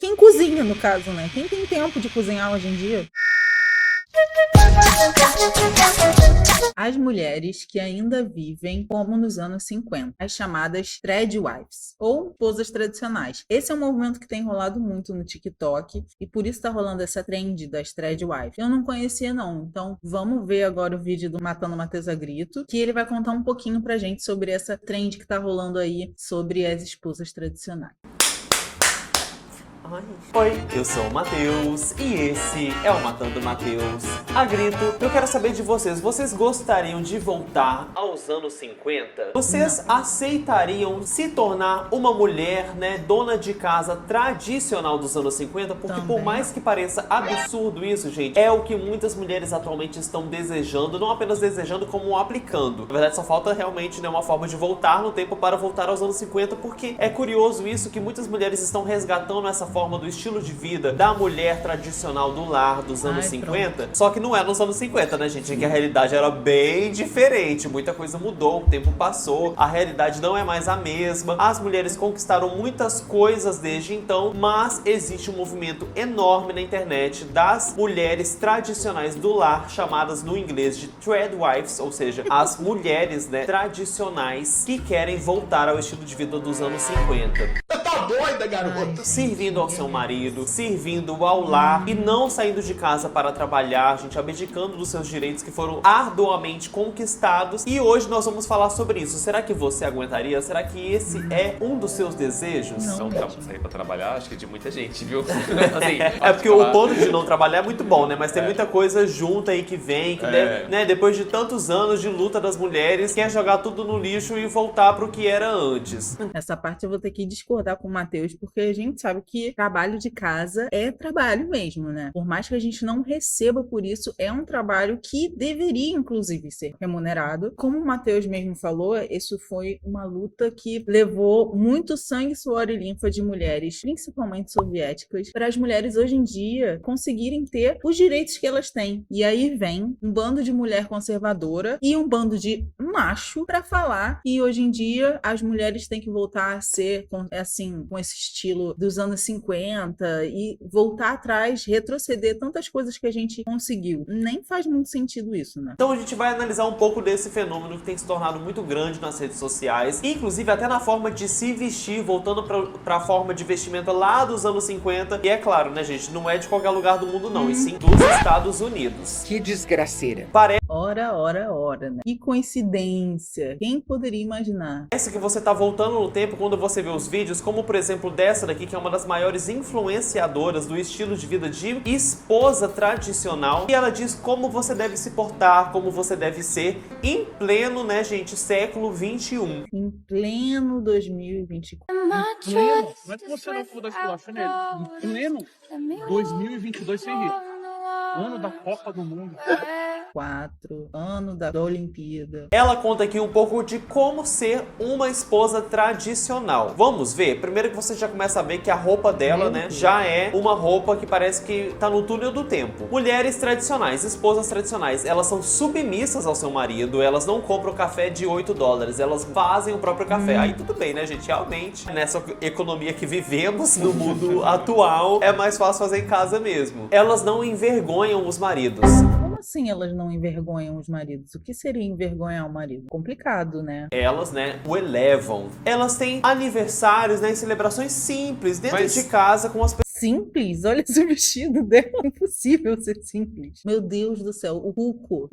Quem cozinha, no caso, né? Quem tem tempo de cozinhar hoje em dia? As mulheres que ainda vivem como nos anos 50, as chamadas threadwives, ou esposas tradicionais. Esse é um movimento que tem rolado muito no TikTok e por isso tá rolando essa trend das threadwives. Eu não conhecia não, então vamos ver agora o vídeo do Matando Matheus a Grito, que ele vai contar um pouquinho pra gente sobre essa trend que tá rolando aí sobre as esposas tradicionais. Oi, eu sou o Matheus e esse é o Matando Matheus a Grito. Eu quero saber de vocês gostariam de voltar aos anos 50? Vocês aceitariam se tornar uma mulher, né, dona de casa tradicional dos anos 50? Porque Também. por mais que pareça absurdo isso, gente, é o que muitas mulheres atualmente estão desejando, não apenas desejando, como aplicando. Na verdade, só falta realmente, né, uma forma de voltar no tempo para voltar aos anos 50, porque é curioso isso, que muitas mulheres estão resgatando essa forma do estilo de vida da mulher tradicional do lar dos anos 50, só que não é nos anos 50, né, gente? É que a realidade era bem diferente, muita coisa mudou, o tempo passou, a realidade não é mais a mesma, as mulheres conquistaram muitas coisas desde então, mas existe um movimento enorme na internet das mulheres tradicionais do lar, chamadas no inglês de threadwives, ou seja, as mulheres, né, tradicionais que querem voltar ao estilo de vida dos anos 50. Tá doida, garota? Servindo ao seu marido, servindo ao lar e não saindo de casa para trabalhar, gente, abdicando dos seus direitos que foram arduamente conquistados. E hoje nós vamos falar sobre isso. Será que você aguentaria? Será que esse é um dos seus desejos? Não sair pra trabalhar, acho que de muita gente, viu? Assim, É porque o ponto de não trabalhar é muito bom, né? Mas tem muita coisa junta aí que vem, que né? Depois de tantos anos de luta das mulheres, quer jogar tudo no lixo e voltar pro que era antes. Essa parte eu vou ter que discordar com o Matheus, porque a gente sabe que trabalho de casa é trabalho mesmo, né? Por mais que a gente não receba por isso, é um trabalho que deveria, inclusive, ser remunerado. Como o Matheus mesmo falou, isso foi uma luta que levou muito sangue, suor e linfa de mulheres, principalmente soviéticas, para as mulheres hoje em dia conseguirem ter os direitos que elas têm. E aí vem um bando de mulher conservadora e um bando de macho para falar que hoje em dia as mulheres têm que voltar a ser assim, com esse estilo dos anos 50 e voltar atrás, retroceder tantas coisas que a gente conseguiu. Nem faz muito sentido isso, né? Então a gente vai analisar um pouco desse fenômeno que tem se tornado muito grande nas redes sociais, inclusive até na forma de se vestir, voltando para a forma de vestimenta lá dos anos 50. E é claro, né, gente, não é de qualquer lugar do mundo não, e sim dos Estados Unidos. Que desgraceira. Ora, né? Que coincidência. Quem poderia imaginar? Parece que você tá voltando no tempo quando você vê os vídeos, como por exemplo dessa daqui, que é uma das maiores influenciadoras do estilo de vida de esposa tradicional. E ela diz como você deve se portar, como você deve ser em pleno, né, gente, século 21. Em pleno 2024. Pleno? Como é que você não for da esculacha nele? Em pleno 2022 sem rir. Ano da Copa do Mundo. 4 ano da Olimpíada. Ela conta aqui um pouco de como ser uma esposa tradicional. Vamos ver? Primeiro que você já começa a ver que a roupa dela, né, já é uma roupa que parece que tá no túnel do tempo. Mulheres tradicionais, esposas tradicionais, elas são submissas ao seu marido, elas não compram café de $8, elas fazem o próprio café. Aí tudo bem, né, gente? Realmente, nessa economia que vivemos no mundo atual, é mais fácil fazer em casa mesmo. Elas não envergonham os maridos. Como assim elas não envergonham os maridos? O que seria envergonhar o marido? Complicado, né? Elas, né, o elevam. Elas têm aniversários, né, e celebrações simples dentro de casa com as pessoas. Simples? Olha esse vestido dela. É impossível ser simples. Meu Deus do céu, o cuco.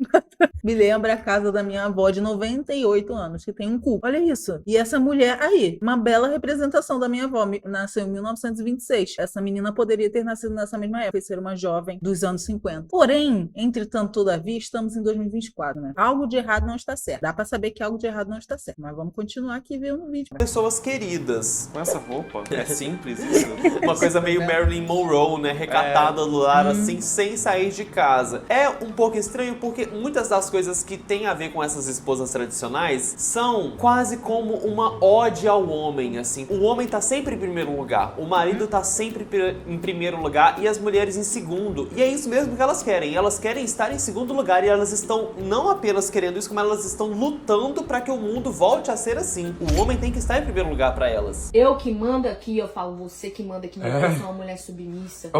Me lembra a casa da minha avó de 98 anos, que tem um cuco. Olha isso. E essa mulher aí, uma bela representação da minha avó. Nasceu em 1926. Essa menina poderia ter nascido nessa mesma época e ser uma jovem dos anos 50. Porém, entretanto, todavia, estamos em 2024, né? Algo de errado não está certo. Dá pra saber que algo de errado não está certo. Mas vamos continuar aqui vendo o vídeo. Pessoas queridas. com essa roupa. É simples isso. Uma coisa meio Marilyn Monroe, né? Recatada do lar, assim, sem sair de casa. É um pouco estranho porque muitas das coisas que tem a ver com essas esposas tradicionais são quase como uma ode ao homem, assim. O homem tá sempre em primeiro lugar, o marido tá sempre em primeiro lugar e as mulheres em segundo. E é isso mesmo que elas querem. Elas querem estar em segundo lugar e elas estão não apenas querendo isso, como elas estão lutando para que o mundo volte a ser assim. O homem tem que estar em primeiro lugar para elas. Eu que mando aqui, eu falo, você que manda aqui, não é uma mulher mulher submissa.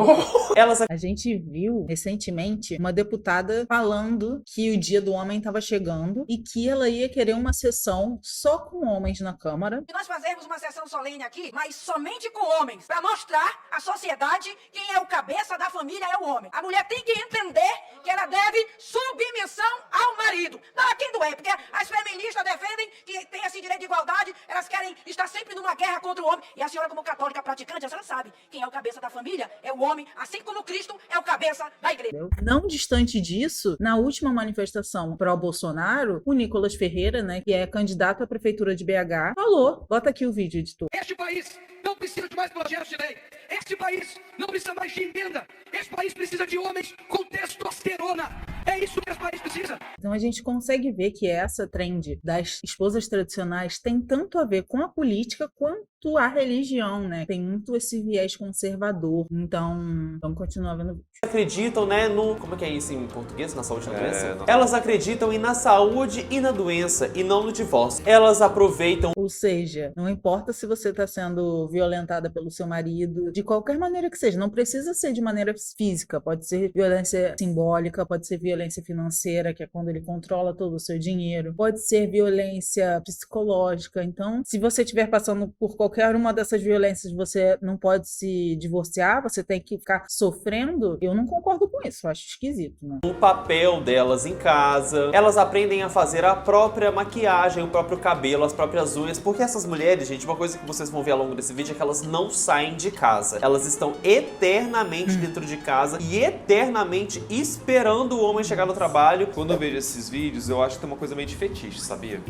Elas A gente viu recentemente uma deputada falando que o dia do homem estava chegando e que ela ia querer uma sessão só com homens na Câmara. E nós fazemos uma sessão solene aqui, mas somente com homens, para mostrar à sociedade quem é o cabeça da família é o homem. A mulher tem que entender que ela deve submissão ao marido, não a quem doer, porque as feministas defendem que tem esse direito de igualdade, elas querem estar sempre numa guerra contra o homem. E a senhora, como católica praticante, a senhora sabe quem é o cabeça da família é o homem, assim como Cristo é o cabeça da igreja. Não distante disso, na última manifestação pró-Bolsonaro, o Nicolas Ferreira, né, que é candidato à prefeitura de BH, falou, bota aqui o vídeo, editor. Este país não precisa de mais projetos de lei. Este país não precisa mais de emenda. Este país precisa de homens com testosterona. É isso que esse país precisa. Então a gente consegue ver que essa trend das esposas tradicionais tem tanto a ver com a política quanto a religião, né? Tem muito esse viés conservador. Então, vamos continuar vendo o vídeo. acreditam, né, no... Como é que é isso em português? Na saúde e na doença? Elas acreditam na saúde e na doença, e não no divórcio. Elas aproveitam... Ou seja, não importa se você está sendo violentada pelo seu marido, de qualquer maneira que seja, não precisa ser de maneira física, pode ser violência simbólica, pode ser violência financeira, que é quando ele controla todo o seu dinheiro, pode ser violência psicológica. Então, se você estiver passando por qualquer uma dessas violências, você não pode se divorciar, você tem que ficar sofrendo, eu não concordo com isso, eu acho esquisito, né? O papel delas em casa, elas aprendem a fazer a própria maquiagem, o próprio cabelo, as próprias unhas, porque essas mulheres, gente, uma coisa que vocês vão ver ao longo desse vídeo é que elas não saem de casa, elas estão eternamente dentro de casa e eternamente esperando o homem chegar no trabalho. Quando eu vejo esses vídeos, eu acho que tem uma coisa meio de fetiche, sabia?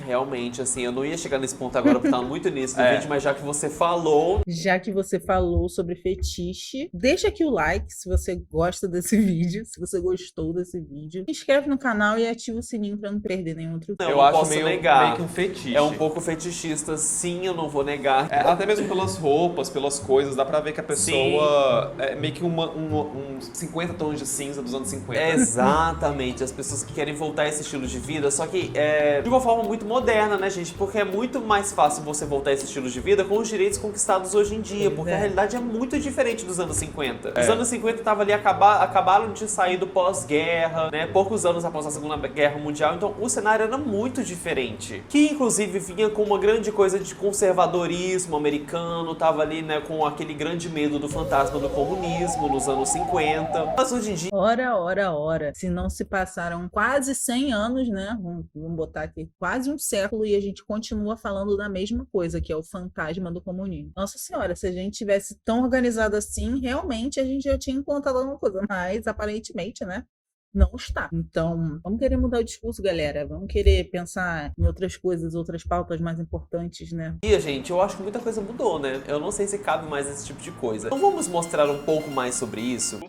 Realmente, assim, eu não ia chegar nesse ponto agora porque tava muito início do vídeo, mas já que você falou... Já que você falou sobre fetiche, deixa aqui o like se você gosta desse vídeo, se você gostou desse vídeo. Se inscreve no canal e ativa o sininho pra não perder nenhum outro vídeo. Eu Eu acho posso meio negar. que um fetiche. É um pouco fetichista, sim, eu não vou negar. Até mesmo pelas roupas, pelas coisas, dá pra ver que a pessoa é meio que uns 50 tons de cinza dos anos 50. Exatamente, as pessoas que querem voltar a esse estilo de vida, só que de uma forma muito moderna, né, gente? Porque é muito mais fácil você voltar a esse estilo de vida com os direitos conquistados hoje em dia, porque a realidade é muito diferente dos anos 50. Os anos 50 tava ali, acabaram de sair do pós-guerra, né? Poucos anos após a Segunda Guerra Mundial, então o cenário era muito diferente. Que inclusive vinha com uma grande coisa de conservadorismo americano, tava ali, né, com aquele grande medo do fantasma do comunismo nos anos 50. Mas hoje em dia... Ora. Se não se passaram quase 100 anos, né? Vamos botar aqui, quase um século e a gente continua falando da mesma coisa, que é o fantasma do comunismo. Nossa senhora, se a gente tivesse tão organizado assim, realmente a gente já tinha encontrado alguma coisa. Mas, aparentemente, né? Não está. Então, vamos querer mudar o discurso, galera. Vamos querer pensar em outras coisas, outras pautas mais importantes, né? E, gente, eu acho que muita coisa mudou, né? Eu não sei se cabe mais esse tipo de coisa. Então vamos mostrar um pouco mais sobre isso?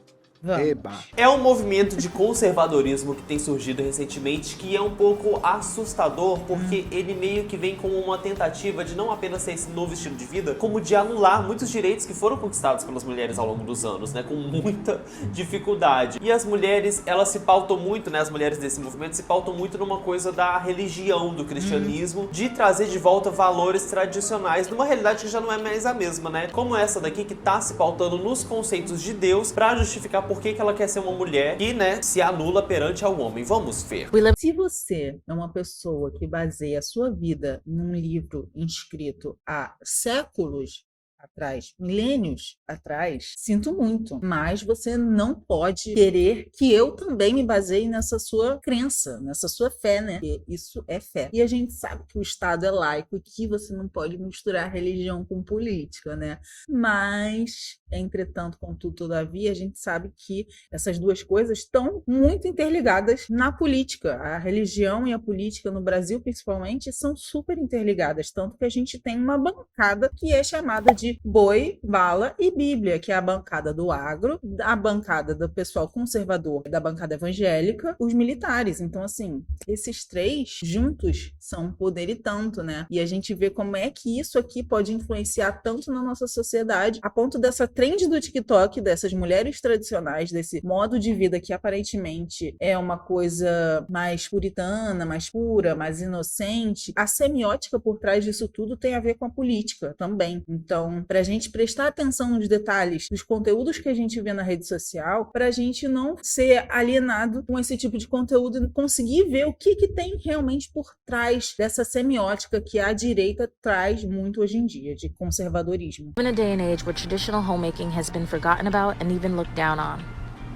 Vamos. Eba. É um movimento de conservadorismo que tem surgido recentemente que é um pouco assustador, porque ele meio que vem como uma tentativa de não apenas ser esse novo estilo de vida, como de anular muitos direitos que foram conquistados pelas mulheres ao longo dos anos, né, com muita dificuldade. E as mulheres, elas se pautam muito, né, as mulheres desse movimento se pautam muito numa coisa da religião, do cristianismo, de trazer de volta valores tradicionais, numa realidade que já não é mais a mesma, né, como essa daqui que tá se pautando nos conceitos de Deus pra justificar por que ela quer ser uma mulher que, né, se anula perante ao homem. Vamos ver. Se você é uma pessoa que baseia a sua vida num livro escrito há séculos atrás, milênios atrás, sinto muito, mas você não pode querer que eu também me baseie nessa sua crença, nessa sua fé, né? Porque isso é fé. E a gente sabe que o Estado é laico e que você não pode misturar religião com política, né? Mas, entretanto, contudo, todavia, a gente sabe que essas duas coisas estão muito interligadas na política. A religião e a política no Brasil, principalmente, são super interligadas, tanto que a gente tem uma bancada que é chamada de Boi, Bala e Bíblia, que é a bancada do agro, a bancada do pessoal conservador, da bancada evangélica, os militares. Então, assim, esses três juntos são um poder e tanto, né? E a gente vê como é que isso aqui pode influenciar tanto na nossa sociedade, a ponto dessa trend do TikTok, dessas mulheres tradicionais, desse modo de vida que aparentemente é uma coisa mais puritana, mais pura, mais inocente. A semiótica por trás disso tudo tem a ver com a política também. Então, atenção, pra gente prestar atenção nos detalhes dos conteúdos que a gente vê na rede social, pra gente não ser alienado com esse tipo de conteúdo e conseguir ver o que tem realmente por trás dessa semiótica que a direita traz muito hoje em dia, de conservadorismo. In a day and age where traditional homemaking has been forgotten about and even looked down on,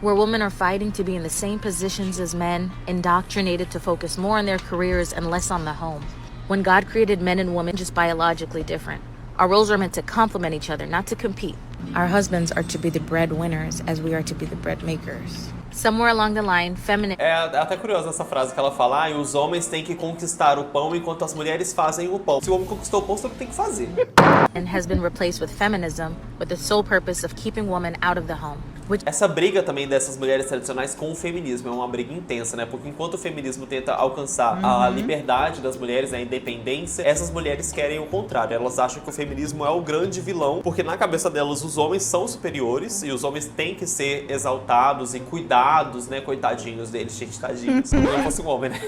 where women are fighting to be in the same positions as men, indoctrinated to focus more on their careers and less on the home. When God created men and women just biologically different, our roles are meant to complement each other, not to compete. Our husbands are to be the breadwinners as we are to be the bread makers. Somewhere along the line, feminine... É até curiosa essa frase que ela fala, os homens têm que conquistar o pão enquanto as mulheres fazem o pão. Se o homem conquistou o pão, você tem que fazer. And has been replaced with feminism with the sole purpose of keeping women out of the home. Essa briga também dessas mulheres tradicionais com o feminismo é uma briga intensa, né? Porque enquanto o feminismo tenta alcançar a liberdade das mulheres, a independência, essas mulheres querem o contrário. Elas acham que o feminismo é o grande vilão, porque na cabeça delas os homens são superiores e os homens têm que ser exaltados e cuidados, né? Coitadinhos deles, gente, tadinhos. Se eu não fosse um homem, né?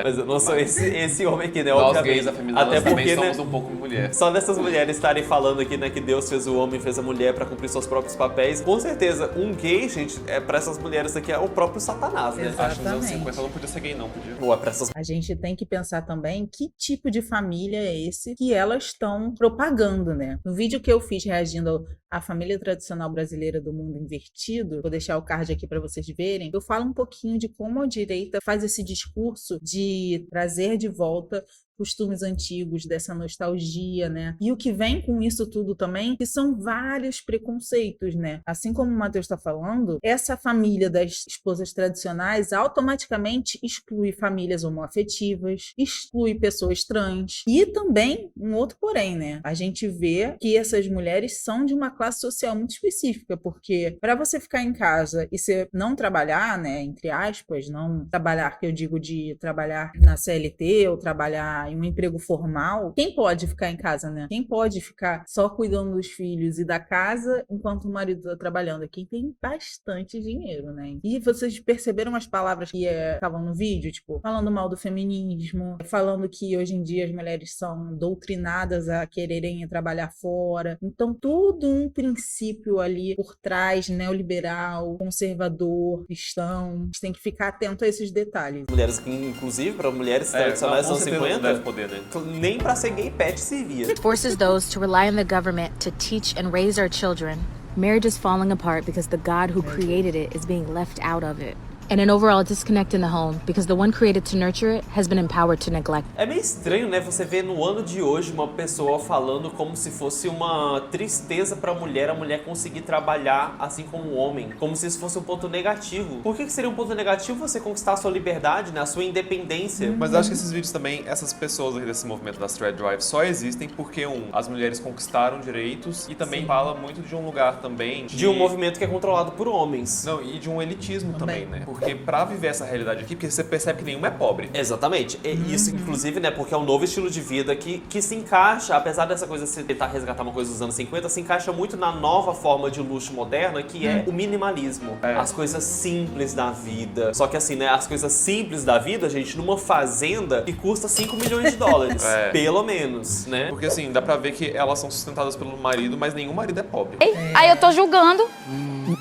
Mas eu não sou esse homem aqui, né? Nós obviamente. gays afeminados Até porque, também somos né, um pouco mulher. só dessas mulheres estarem falando aqui, né, que Deus fez o homem, fez a mulher pra cumprir seus próprios papéis. Com certeza, um gay, gente, pra essas mulheres aqui é o próprio Satanás, né? Exato. Acho que nos anos Exatamente. 50 não podia ser gay, não podia. Ou é pra essas... A gente tem que pensar também que tipo de família é esse que elas estão propagando, né? No vídeo que eu fiz reagindo à família tradicional brasileira do mundo invertido, vou deixar o card aqui para vocês verem, eu falo um pouquinho de como a direita faz esse discurso de trazer de volta costumes antigos, dessa nostalgia, né? E o que vem com isso tudo também, que são vários preconceitos, né? Assim como o Matheus está falando, essa família das esposas tradicionais automaticamente exclui famílias homoafetivas, exclui pessoas trans. E também, um outro porém, né? A gente vê que essas mulheres são de uma classe social muito específica, porque para você ficar em casa e você não trabalhar, né? Entre aspas, não trabalhar, que eu digo de trabalhar na CLT ou trabalhar em um emprego formal, quem pode ficar em casa, né? Quem pode ficar só cuidando dos filhos e da casa enquanto o marido tá trabalhando? Quem tem bastante dinheiro, né? E vocês perceberam as palavras que estavam no vídeo? Tipo, falando mal do feminismo, falando que hoje em dia as mulheres são doutrinadas a quererem trabalhar fora. Então, tudo um princípio ali por trás, neoliberal, conservador, cristão. A gente tem que ficar atento a esses detalhes. mulheres que, inclusive, para mulheres tradicionais dos anos 50, poder, né? nem pra ser gay pet servia. Forces those to rely on the government to teach and raise our children. Marriage is falling apart because the God who created it is being left out of it. And an overall disconnect in the home because the one created to nurture it has been empowered to neglect. É meio estranho, né, você ver no ano de hoje uma pessoa falando como se fosse uma tristeza pra mulher a mulher conseguir trabalhar assim como o homem, como se isso fosse um ponto negativo. Por que seria um ponto negativo você conquistar a sua liberdade, né, a sua independência? Mas acho que esses vídeos também, essas pessoas aí desse movimento das Thread Drive só existem porque, as mulheres conquistaram direitos e também fala muito de um lugar também De um movimento que é controlado por homens. Não, e de um elitismo também, né? Porque pra viver essa realidade aqui, porque você percebe que nenhuma é pobre. Exatamente. E isso, inclusive, né, porque é um novo estilo de vida que se encaixa, apesar dessa coisa de tentar resgatar uma coisa dos anos 50, se encaixa muito na nova forma de luxo moderna, que é o minimalismo. As coisas simples da vida. Só que assim, né, as coisas simples da vida, gente, numa fazenda que custa 5 milhões de dólares. Pelo menos, né? Porque assim, dá pra ver que elas são sustentadas pelo marido, mas nenhum marido é pobre. Aí eu tô julgando.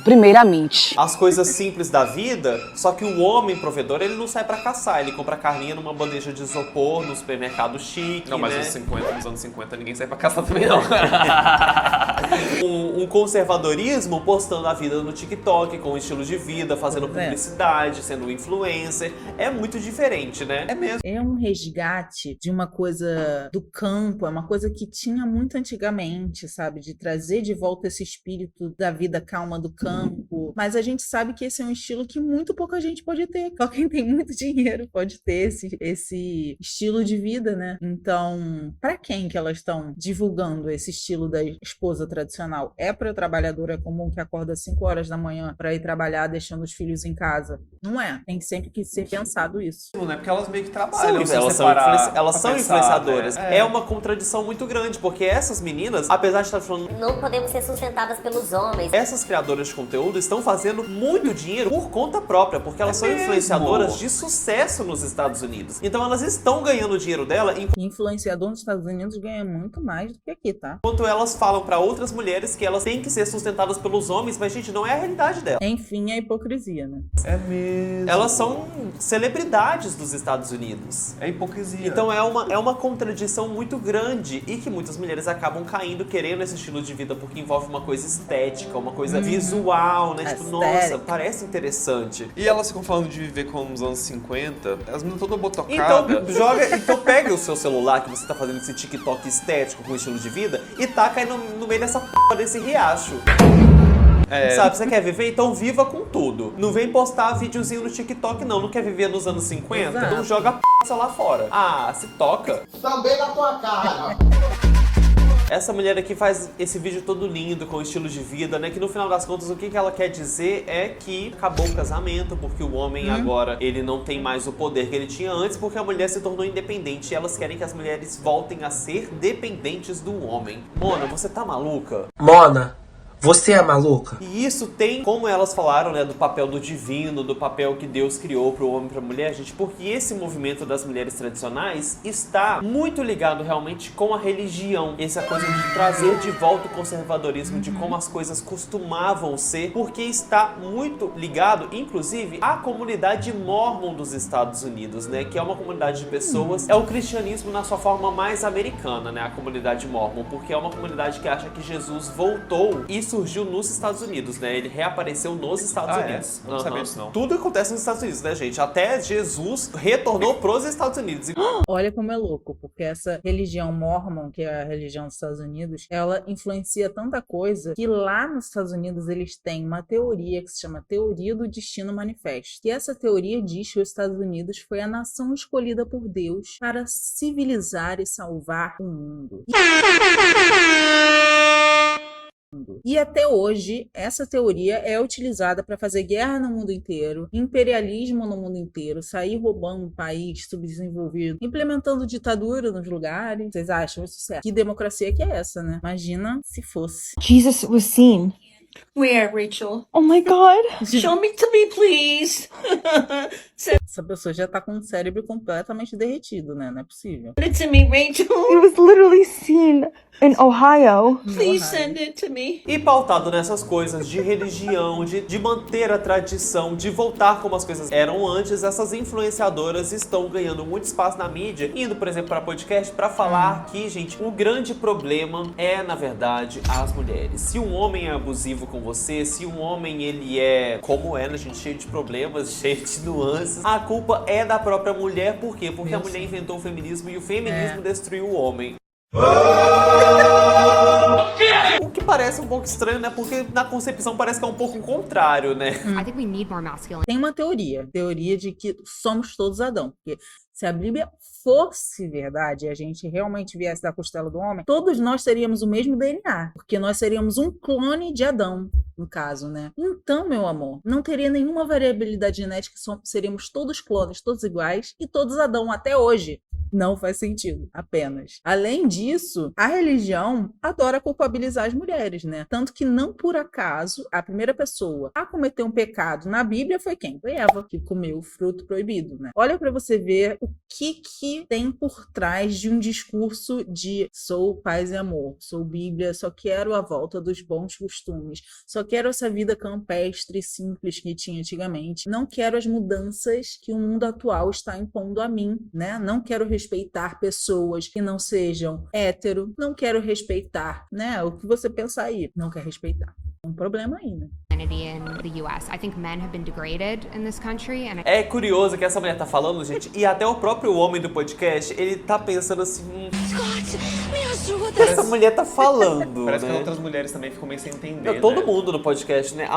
Primeiramente. As coisas simples da vida, só que o homem provedor, ele não sai pra caçar, ele compra carninha numa bandeja de isopor, no supermercado chique, Não, mas né? nos anos 50 ninguém sai pra caçar também não. um conservadorismo postando a vida no TikTok, com um estilo de vida, fazendo publicidade, sendo um influencer. É muito diferente, né? É mesmo. É um resgate de uma coisa do campo, é uma coisa que tinha muito antigamente, sabe? De trazer de volta esse espírito da vida calma do campo. Mas a gente sabe que esse é um estilo que muito pouca gente pode ter. Só quem tem muito dinheiro pode ter esse estilo de vida, né? Então, para quem que elas estão divulgando esse estilo da esposa tradicional? É para a trabalhadora comum que acorda às 5 horas da manhã para ir trabalhar, deixando os filhos em casa? Não é. Tem sempre que ser pensado isso. Não é porque elas meio que trabalham. Elas são influenciadoras. Né? É uma contradição muito grande, porque essas meninas, apesar de estar falando... Não podemos ser sustentadas pelos homens. Essas criadoras de conteúdo estão estão fazendo muito dinheiro por conta própria, porque elas são influenciadoras de sucesso nos Estados Unidos. Então elas estão ganhando o dinheiro dela Influenciador nos Estados Unidos ganha muito mais do que aqui, tá? enquanto elas falam pra outras mulheres que elas têm que ser sustentadas pelos homens, mas, gente, não é a realidade dela. Enfim, a hipocrisia, né? É mesmo. Elas são celebridades dos Estados Unidos. É hipocrisia. Então é uma contradição muito grande e que muitas mulheres acabam caindo querendo esse estilo de vida porque envolve uma coisa estética, uma coisa visual, né? Tipo, Aesthetic. nossa, parece interessante. E elas ficam falando de viver como nos anos 50, as meninas todas botocadas. Então pega o seu celular que você tá fazendo esse TikTok estético com estilo de vida e taca aí no meio dessa porra desse riacho. Sabe, você quer viver? Então viva com tudo. Não vem postar videozinho no TikTok, não. Não quer viver nos anos 50? Exato. Então joga a p*** lá fora. Ah, se toca. Também na tua cara. Essa mulher aqui faz esse vídeo todo lindo, com estilo de vida, né? Que no final das contas, o que ela quer dizer é que acabou o casamento, porque o homem agora, ele não tem mais o poder que ele tinha antes, porque a mulher se tornou independente. E elas querem que as mulheres voltem a ser dependentes do homem. Mona, você tá maluca? Mona, você é maluca? E isso tem, como elas falaram, né, do papel do divino, do papel que Deus criou pro homem e pra mulher, gente, porque esse movimento das mulheres tradicionais está muito ligado realmente com a religião. Essa coisa de trazer de volta o conservadorismo, de como as coisas costumavam ser, porque está muito ligado, inclusive, à comunidade mórmon dos Estados Unidos, né, que é uma comunidade de pessoas, é o cristianismo na sua forma mais americana, né, a comunidade mórmon, porque é uma comunidade que acha que Jesus voltou e surgiu nos Estados Unidos, né? Ele reapareceu nos Estados Unidos. Eu não sabia disso, não. Tudo acontece nos Estados Unidos, né, gente? Até Jesus retornou pros Estados Unidos. Olha como é louco, porque essa religião Mormon, que é a religião dos Estados Unidos, ela influencia tanta coisa que lá nos Estados Unidos eles têm uma teoria que se chama Teoria do Destino Manifesto. E essa teoria diz que os Estados Unidos foi a nação escolhida por Deus para civilizar e salvar o mundo. E até hoje, essa teoria é utilizada para fazer guerra no mundo inteiro, imperialismo no mundo inteiro, sair roubando um país subdesenvolvido, implementando ditadura nos lugares. Vocês acham isso certo? Que democracia que é essa, né? Imagina se fosse. Jesus was seen. Where, Rachel? Oh my God. Show me to me, please. Essa pessoa já tá com o cérebro completamente derretido, né? Não é possível. Send it to me, Rachel. It was literally seen in Ohio. Please send it to me. E pautado nessas coisas de religião, de manter a tradição, de voltar como as coisas eram antes, essas influenciadoras estão ganhando muito espaço na mídia, indo, por exemplo, para podcast, para falar que, gente, o grande problema é, na verdade, as mulheres. Se um homem é abusivo com você, se um homem, ele é, como é, né, gente, cheio de problemas, cheio de nuances, a culpa é da própria mulher. Por quê? Porque a mulher inventou o feminismo e o feminismo destruiu o homem. O que parece um pouco estranho, né? Porque na concepção parece que é um pouco o contrário, né? I think we need more masculine. Tem uma teoria de que somos todos Adão, porque se a Bíblia fosse verdade e a gente realmente viesse da costela do homem, todos nós teríamos o mesmo DNA, porque nós seríamos um clone de Adão, no caso, né? Então, meu amor, não teria nenhuma variabilidade genética, seríamos todos clones, todos iguais e todos Adão até hoje. Não faz sentido, apenas. Além disso, a religião adora culpabilizar as mulheres, né? Tanto que não por acaso a primeira pessoa a cometer um pecado na Bíblia foi quem? Foi Eva, que comeu o fruto proibido, né? Olha pra você ver o que tem por trás de um discurso de sou paz e amor, sou Bíblia, só quero a volta dos bons costumes, só quero essa vida campestre e simples que tinha antigamente, não quero as mudanças que o mundo atual está impondo a mim, né? Não quero respeitar pessoas que não sejam hétero, não quero respeitar, né? O que você pensar aí, não quer respeitar. Um problema aí, né? É curioso que essa mulher tá falando, gente, e até o próprio homem do podcast, ele tá pensando assim, Scott, me ajuda. o que essa mulher tá falando, Parece né? que outras mulheres também ficam meio sem entender, Todo né? mundo no podcast, né?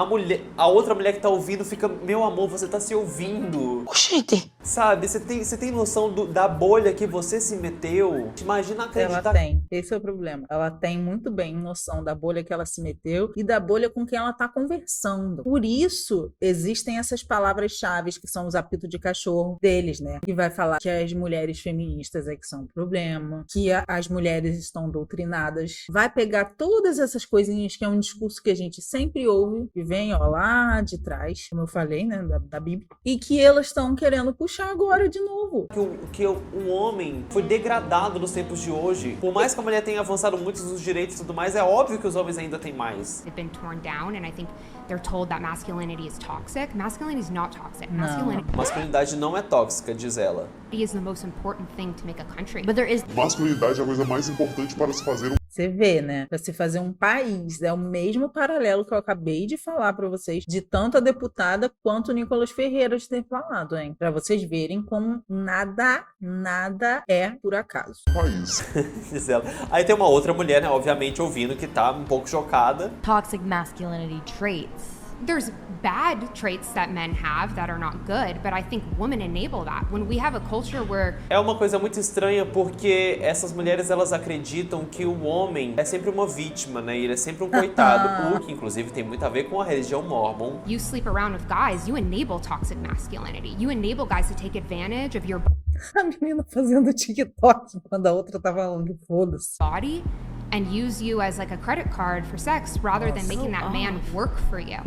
A outra mulher que tá ouvindo fica, meu amor, você tá se ouvindo. Oxente. Sabe, você tem noção da bolha que você se meteu? Imagina acreditar. Ela tem, esse é o problema. Ela tem muito bem noção da bolha que ela se meteu e da bolha com quem ela tá conversando. Por isso, existem essas palavras-chave que são os apitos de cachorro deles, né? Que vai falar que as mulheres feministas é que são o problema, que as mulheres estão doutrinadas, vai pegar todas essas coisinhas que é um discurso que a gente sempre ouve, que vem, ó, lá de trás, como eu falei, né, da Bíblia, e que elas estão querendo puxar agora de novo. Que o homem foi degradado nos tempos de hoje. Por mais que a mulher tenha avançado muito nos direitos e tudo mais, é óbvio que os homens ainda têm mais. They've been torn down and I think they're told that masculinity is toxic. Masculinity is not toxic. Masculinidade não é tóxica, diz ela. Is the most important thing to make a country. But there is Masculinidade é a coisa mais importante para se fazer Você vê, né? Pra se fazer um país. É o mesmo paralelo que eu acabei de falar pra vocês, de tanto a deputada quanto o Nicolas Ferreira de ter falado, hein? Pra vocês verem como nada é por acaso. país. Diz ela. Aí tem uma outra mulher, né, obviamente, ouvindo, que tá um pouco chocada. Toxic masculinity traits. There's bad traits that men have that are not good, but I think women enable that. When we have a culture where É uma coisa muito estranha porque essas mulheres, elas acreditam que o homem é sempre uma vítima, né? E ele é sempre um coitado, o que inclusive tem muito a ver com a religião mormon. you sleep around with guys, you enable toxic masculinity. You enable guys to take advantage of your A menina fazendo TikTok quando a outra tava falando que foda-se. body and use you as like a credit card for sex rather than making that man work for you.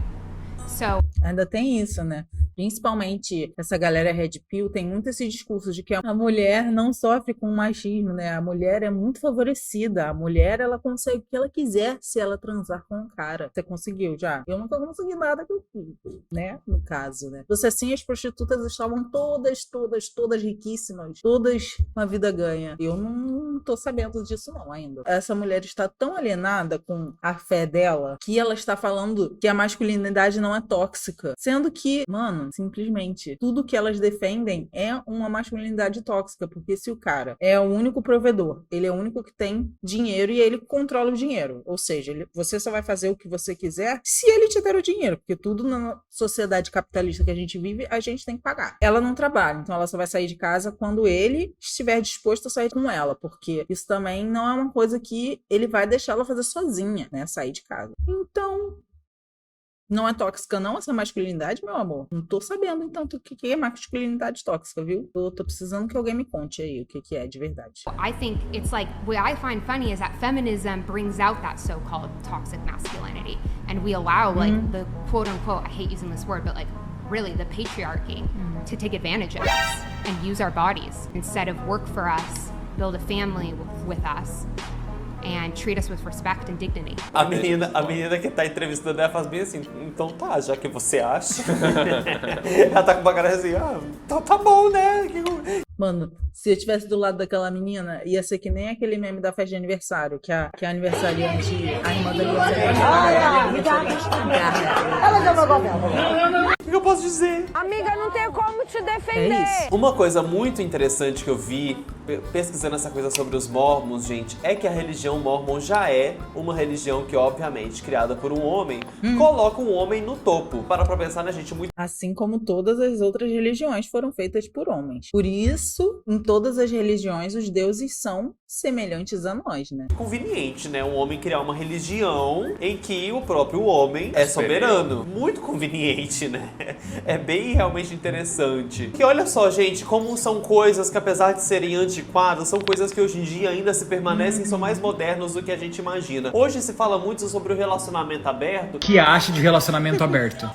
So Ainda tem isso, né? Principalmente essa galera Red Pill tem muito esse discurso de que a mulher não sofre com machismo, né? A mulher é muito favorecida. A mulher, ela consegue o que ela quiser se ela transar com um cara. Você conseguiu já? Eu nunca consegui nada que eu fiz, né? No caso, né? Você assim, as prostitutas estavam todas riquíssimas, todas com a vida ganha. Eu não tô sabendo disso não ainda. Essa mulher está tão alienada com a fé dela que ela está falando que a masculinidade não é tóxica. Sendo que, mano, simplesmente, tudo que elas defendem é uma masculinidade tóxica, porque se o cara é o único provedor, ele é o único que tem dinheiro e ele controla o dinheiro. Ou seja, você só vai fazer o que você quiser se ele te der o dinheiro, porque tudo na sociedade capitalista que a gente vive, a gente tem que pagar. Ela não trabalha, então ela só vai sair de casa quando ele estiver disposto a sair com ela, porque isso também não é uma coisa que ele vai deixar ela fazer sozinha, né? Sair de casa. Então, não é tóxica não essa masculinidade, meu amor? Não tô sabendo, então, o que é masculinidade tóxica, viu? Eu tô precisando que alguém me conte aí o que é de verdade. I think it's like, what I find funny is that feminism brings out that so-called toxic masculinity. And we allow, like, the quote-unquote, I hate using this word, but, like, really, the patriarchy to take advantage of us and use our bodies instead of work for us, build a family with us, and treat us with respect and dignity. A menina que tá entrevistando ela faz bem assim, então tá, já que você acha. Ela tá com uma cara assim, então tá bom, né? Mano, se eu estivesse do lado daquela menina, ia ser que nem aquele meme da festa de aniversário, que a aniversariante, a irmã da Ela deu meu papel. O que eu posso dizer? Amiga, não tem como te defender. É isso. Uma coisa muito interessante que eu vi pesquisando essa coisa sobre os mormons, gente, é que a religião mormon já é uma religião que, obviamente, criada por um homem, coloca um homem no topo. Para pra pensar, né, gente? Muito Assim como todas as outras religiões foram feitas por homens. Por isso, em todas as religiões, os deuses são semelhantes a nós, né? conveniente, né? Um homem criar uma religião em que o próprio homem é soberano. Muito conveniente, né? É bem realmente interessante. E olha só, gente, como são coisas que, apesar de serem antiquadas, são coisas que hoje em dia ainda se permanecem, são mais modernos do que a gente imagina. Hoje se fala muito sobre o relacionamento aberto. O que acha de relacionamento aberto?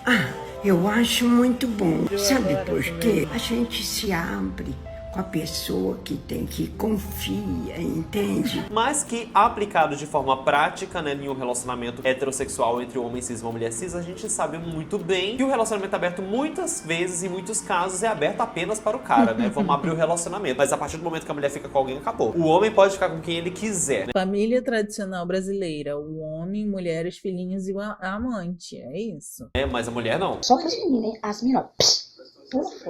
Eu acho muito bom. Sabe por quê? A gente se abre com a pessoa que confia, entende? Mas que, aplicado de forma prática, né, em um relacionamento heterossexual entre um homem cis e uma mulher cis, a gente sabe muito bem que o relacionamento aberto, muitas vezes, em muitos casos, é aberto apenas para o cara, né? Vamos abrir o relacionamento. Mas a partir do momento que a mulher fica com alguém, acabou. O homem pode ficar com quem ele quiser, né? Família tradicional brasileira, o homem, mulheres, filhinhos e o amante, é isso. Mas a mulher não. Só que as meninas,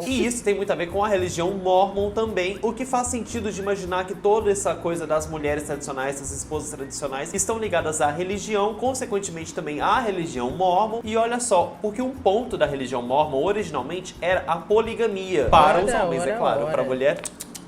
E isso tem muito a ver com a religião mormon também, o que faz sentido de imaginar que toda essa coisa das mulheres tradicionais, das esposas tradicionais, estão ligadas à religião, consequentemente também à religião mormon. E olha só, porque um ponto da religião mormon originalmente era a poligamia. Para os homens, é claro. Para a mulher,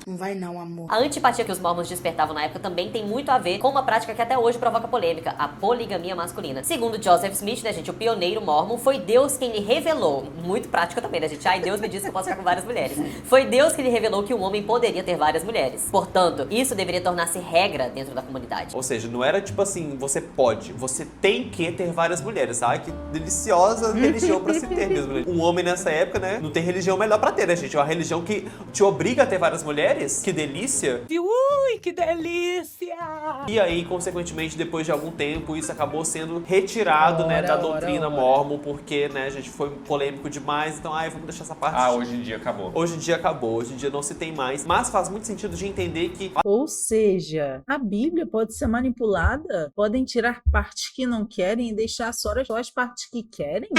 Não vai não, amor. A antipatia que os mormons despertavam na época também tem muito a ver com uma prática que até hoje provoca polêmica, a poligamia masculina. Segundo Joseph Smith, né, gente, o pioneiro mormon, foi Deus quem lhe revelou, muito prática também, né, gente? Ai, Deus me disse que eu posso ficar com várias mulheres. Foi Deus que lhe revelou que um homem poderia ter várias mulheres. Portanto, isso deveria tornar-se regra dentro da comunidade. Ou seja, não era tipo assim, você pode, você tem que ter várias mulheres. Ai, que deliciosa religião pra se ter mesmo. Um homem nessa época, né, não tem religião melhor pra ter, né, gente? É uma religião que te obriga a ter várias mulheres. Que delícia! Ui, que delícia! E aí, consequentemente, depois de algum tempo, isso acabou sendo retirado, né, da doutrina mormon, porque, né, gente, foi polêmico demais. Então, ai, vamos deixar essa parte. Ah, hoje em dia acabou. Hoje em dia acabou, hoje em dia não se tem mais. Mas faz muito sentido de entender que... Ou seja, a Bíblia pode ser manipulada? Podem tirar partes que não querem e deixar só as partes que querem?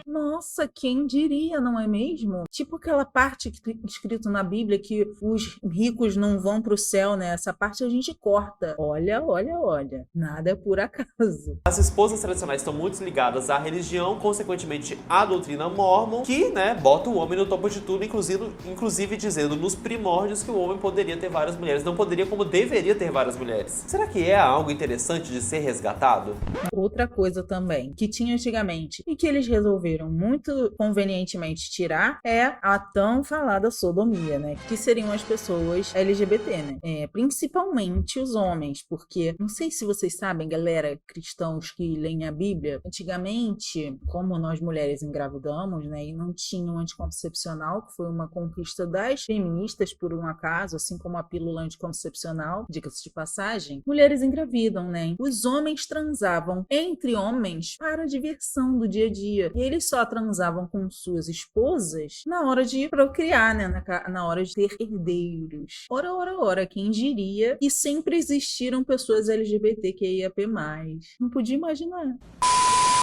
Nossa, quem diria, não é mesmo? Tipo aquela parte escrito na Bíblia que os ricos não vão pro céu, né? Essa parte a gente corta. Olha, olha, olha. Nada é por acaso. As esposas tradicionais estão muito ligadas à religião, consequentemente à doutrina mormon, que, né, bota o homem no topo de tudo, inclusive dizendo nos primórdios que o homem poderia ter várias mulheres. Não poderia, como deveria ter várias mulheres. Será que é algo interessante de ser resgatado? Outra coisa também, que tinha antigamente e que eles resolveram muito convenientemente tirar, é a tão falada sodomia, né? Que seriam as pessoas LGBT, né? Principalmente os homens, porque não sei se vocês sabem, galera, cristãos que leem a Bíblia, antigamente, como nós mulheres engravidamos, né? E não tinham anticoncepcional, que foi uma conquista das feministas por um acaso, assim como a pílula anticoncepcional, diga-se de passagem, mulheres engravidam, né? Os homens transavam entre homens para a diversão do dia a dia. E eles só transavam com suas esposas na hora de procriar, né? Na hora de ter herdeiros. Ora, ora, ora, quem diria? E sempre existiram pessoas LGBTQIAP+. Não podia imaginar.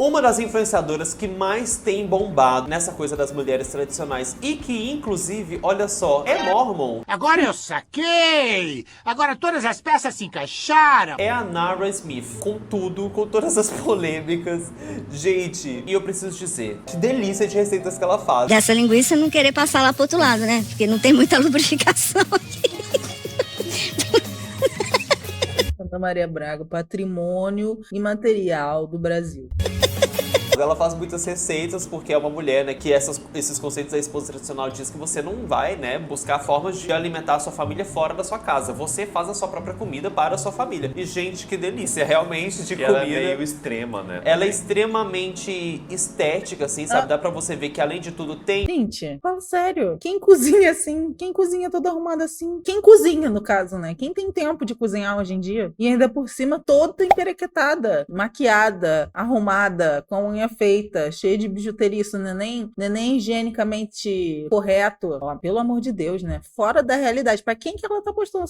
Uma das influenciadoras que mais tem bombado nessa coisa das mulheres tradicionais e que, inclusive, olha só, é mormon. Agora eu saquei! Agora todas as peças se encaixaram! É a Nara Smith. Com tudo, com todas as polêmicas. Gente, e eu preciso dizer, que delícia de receitas que ela faz. Dessa linguiça não querer passar lá pro outro lado, né? Porque não tem muita lubrificação aqui. Santa Maria Braga, patrimônio imaterial do Brasil. Ela faz muitas receitas porque é uma mulher, né, que esses conceitos da esposa tradicional diz que você não vai, né, buscar formas de alimentar a sua família fora da sua casa. Você faz a sua própria comida para a sua família. E, gente, que delícia, realmente, de comida. Ela é meio extrema, né? Ela é extremamente estética, assim, sabe? Dá pra você ver que, além de tudo, tem... Gente, fala sério. Quem cozinha assim? Quem cozinha toda arrumada assim? Quem cozinha, no caso, né? Quem tem tempo de cozinhar hoje em dia? E ainda por cima, toda emperequetada, maquiada, arrumada, com a unha feita, cheia de bijuteria, isso neném higienicamente correto. Ó, pelo amor de Deus, né? Fora da realidade. Pra quem que ela tá postando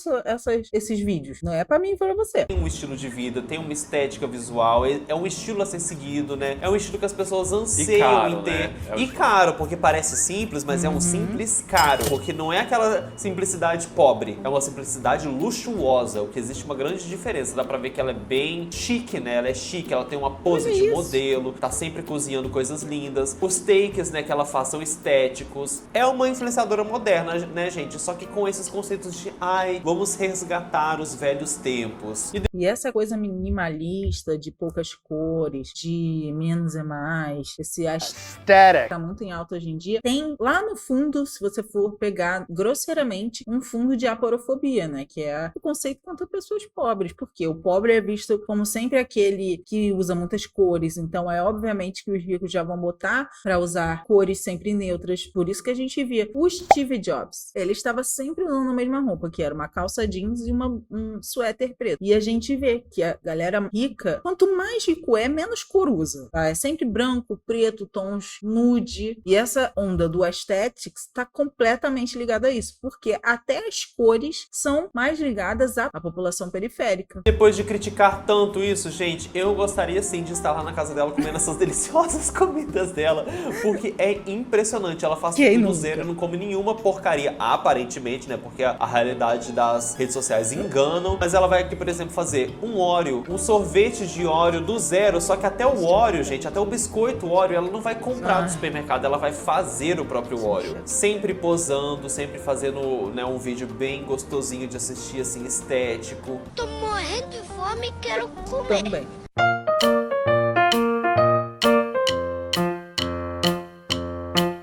esses vídeos? Não é pra mim, foi pra você. Tem um estilo de vida, tem uma estética visual, é um estilo a ser seguido, né? É um estilo que as pessoas anseiam em ter. Né? E caro, porque parece simples, mas é um simples caro. Porque não é aquela simplicidade pobre, é uma simplicidade luxuosa, o que existe uma grande diferença. Dá pra ver que ela é bem chique, né? Ela é chique, ela tem uma pose de modelo, tá sempre cozinhando coisas lindas. Os takes, né, que ela faz são estéticos. É uma influenciadora moderna, né, gente? Só que com esses conceitos de, ai, vamos resgatar os velhos tempos. E essa coisa minimalista, de poucas cores, de menos é mais, esse aesthetic tá muito em alta hoje em dia. Tem lá no fundo, se você for pegar grosseiramente, um fundo de aporofobia, né? Que é o conceito contra pessoas pobres. Porque o pobre é visto como sempre aquele que usa muitas cores. Então é obviamente que os ricos já vão botar para usar cores sempre neutras. Por isso que a gente via o Steve Jobs. Ele estava sempre usando a mesma roupa, que era uma calça jeans e um suéter preto. E a gente vê que a galera rica, quanto mais rico é, menos cor usa. Tá? É sempre branco, preto, tons nude. E essa onda do aesthetics está completamente ligada a isso. Porque até as cores são mais ligadas à população periférica. Depois de criticar tanto isso, gente, eu gostaria sim de estar lá na casa dela comendo essas delícias deliciosas comidas dela, porque é impressionante. Ela faz tudo do zero, não come nenhuma porcaria, aparentemente, né? Porque a realidade das redes sociais enganam. Mas ela vai aqui, por exemplo, fazer um Oreo, um sorvete de Oreo do zero, só que até o Oreo, gente, até o biscoito Oreo, ela não vai comprar do supermercado, ela vai fazer o próprio Oreo. Sempre posando, sempre fazendo, né, um vídeo bem gostosinho de assistir, assim, estético. Tô morrendo de fome e quero comer. Também.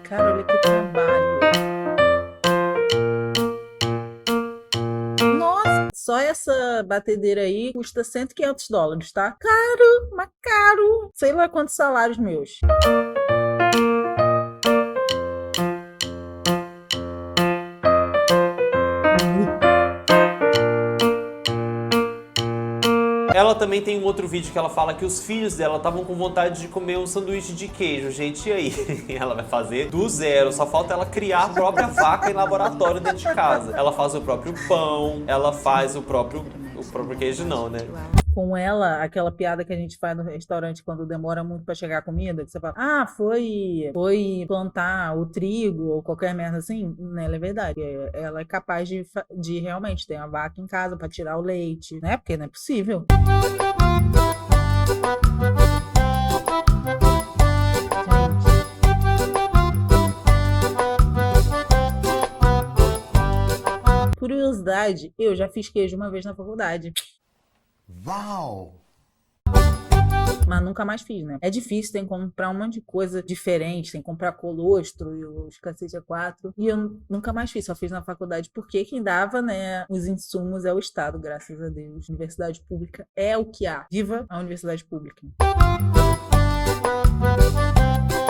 Cara, olha que trabalho. Nossa, só essa batedeira aí custa $100, tá? Caro, mas caro. Sei lá quantos salários meus. Ela também tem um outro vídeo que ela fala que os filhos dela estavam com vontade de comer um sanduíche de queijo. Gente, e aí? Ela vai fazer do zero, só falta ela criar a própria vaca em laboratório dentro de casa. Ela faz o próprio pão, ela faz o próprio queijo não, né? Com ela, aquela piada que a gente faz no restaurante quando demora muito pra chegar a comida, que você fala, ah, foi plantar o trigo ou qualquer merda assim, ela é verdade. Ela é capaz de realmente ter uma vaca em casa pra tirar o leite, né? Porque não é possível. Curiosidade, eu já fiz queijo uma vez na faculdade. Uau! Mas nunca mais fiz, né? É difícil, tem que comprar um monte de coisa diferente, tem que comprar colostro e os cacete A4. E eu nunca mais fiz, só fiz na faculdade, porque quem dava, né, os insumos é o Estado, graças a Deus. Universidade pública é o que há. Viva a universidade pública.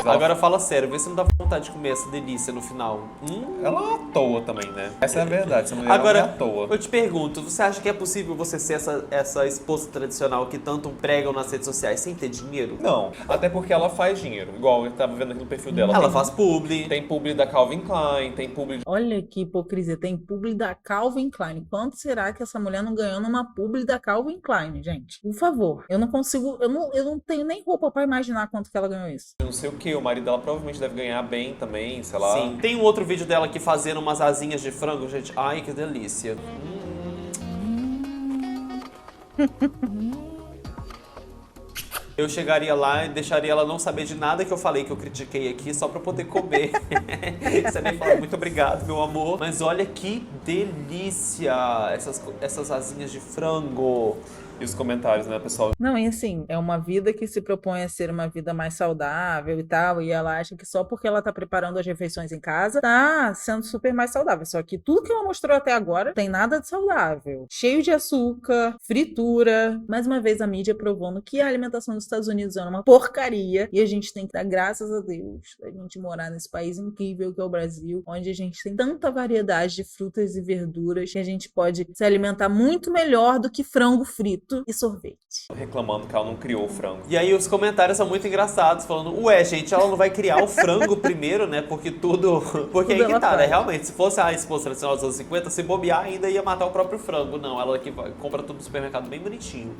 Agora fala sério, vê se não dá vontade de comer essa delícia no final. Ela é à toa também, né? Essa é a verdade, essa mulher Agora, é à toa. eu te pergunto, você acha que é possível você ser essa esposa tradicional que tanto pregam nas redes sociais sem ter dinheiro? Não, até porque ela faz dinheiro. Igual eu tava vendo aqui no perfil dela. Ela faz publi. Tem publi da Calvin Klein, tem publi... Olha que hipocrisia, tem publi da Calvin Klein. Quanto será que essa mulher não ganhou numa publi da Calvin Klein, gente? Por favor, eu não consigo, eu não tenho nem roupa pra imaginar quanto que ela ganhou isso. Não sei o que, o marido dela provavelmente deve ganhar bem também, sei lá. Sim, tem um outro vídeo dela aqui fazendo umas asinhas de frango, gente. Ai, que delícia. Eu chegaria lá e deixaria ela não saber de nada que eu falei, que eu critiquei aqui, só pra poder comer. Você nem fala, muito obrigado, meu amor. Mas olha que delícia essas asinhas de frango. E os comentários, né, pessoal? Não, e assim, é uma vida que se propõe a ser uma vida mais saudável e tal, e ela acha que só porque ela tá preparando as refeições em casa, tá sendo super mais saudável. Só que tudo que ela mostrou até agora tem nada de saudável. Cheio de açúcar, fritura. Mais uma vez a mídia provando que a alimentação dos Estados Unidos é uma porcaria, e a gente tem que dar graças a Deus a gente morar nesse país incrível que é o Brasil, onde a gente tem tanta variedade de frutas e verduras que a gente pode se alimentar muito melhor do que frango frito e sorvete. Reclamando que ela não criou o frango. E aí os comentários são muito engraçados, falando, ué, gente, ela não vai criar o frango primeiro, né? Porque aí que tá, né? Realmente, se fosse a esposa tradicional dos anos 50, se bobear ainda ia matar o próprio frango. Não, ela que compra tudo no supermercado bem bonitinho.